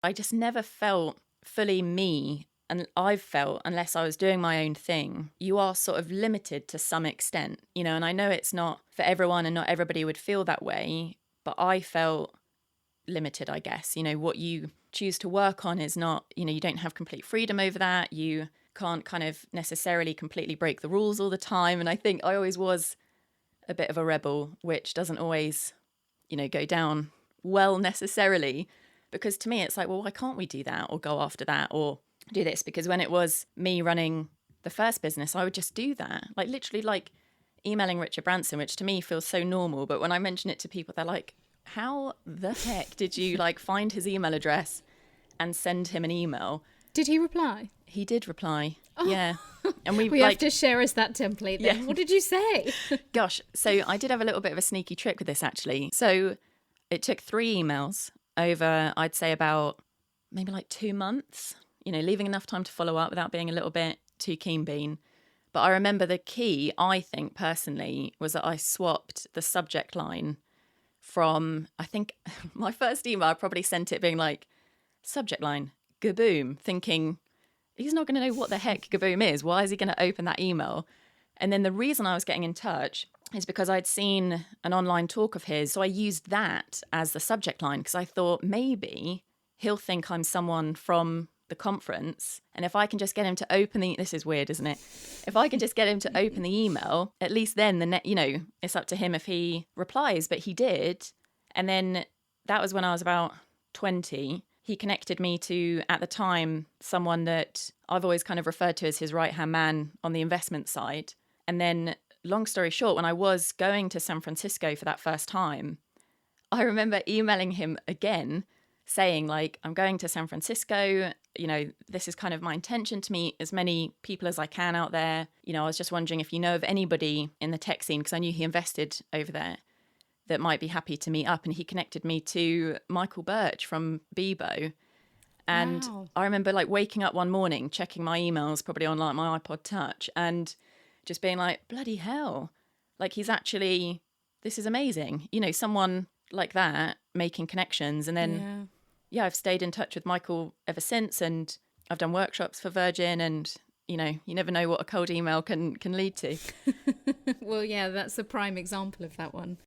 I just never felt fully me. And I've felt, unless I was doing my own thing, you are sort of limited to some extent, you know, and I know it's not for everyone and not everybody would feel that way, but I felt limited, I guess. You know, what you choose to work on is not, you know, you don't have complete freedom over that. You can't kind of necessarily completely break the rules all the time. And I think I always was a bit of a rebel, which doesn't always, you know, go down well necessarily, because to me it's like, well, why can't we do that or go after that or do this? Because when it was me running the first business, I would just do that, like literally like emailing Richard Branson, which to me feels so normal, but when I mention it to people, they're like, how the heck did you like find his email address and send him an email? Did he reply? He did reply. Oh. Yeah. And we have to share us that template then. Yeah. What did you say? Gosh, so I did have a little bit of a sneaky trick with this actually. So it took 3 emails over, I'd say about maybe like 2 months, you know, leaving enough time to follow up without being a little bit too keen bean. But I remember the key, I think personally, was that I swapped the subject line from, I think my first email, I probably sent it being like, subject line, Gaboom, thinking, he's not going to know what the heck Gaboom is. Why is he going to open that email? And then the reason I was getting in touch is because I'd seen an online talk of his. So I used that as the subject line because I thought maybe he'll think I'm someone from the conference. And if I can just get him to open this is weird, isn't it? If I can just get him to open the email, at least then you know, it's up to him if he replies. But he did. And then that was when I was about 20. He connected me to, at the time, someone that I've always kind of referred to as his right-hand man on the investment side. And then, long story short, when I was going to San Francisco for that first time, I remember emailing him again saying, like, I'm going to San Francisco, you know, this is kind of my intention to meet as many people as I can out there. You know, I was just wondering if you know of anybody in the tech scene, because I knew he invested over there, that might be happy to meet up. And he connected me to Michael Birch from Bebo. And wow. I remember like waking up one morning, checking my emails, probably on like my iPod Touch, and just being like, bloody hell, like he's actually, this is amazing. You know, someone like that making connections. And then, yeah, I've stayed in touch with Michael ever since. And I've done workshops for Virgin, and you know, you never know what a cold email can lead to. Well, yeah, that's a prime example of that one.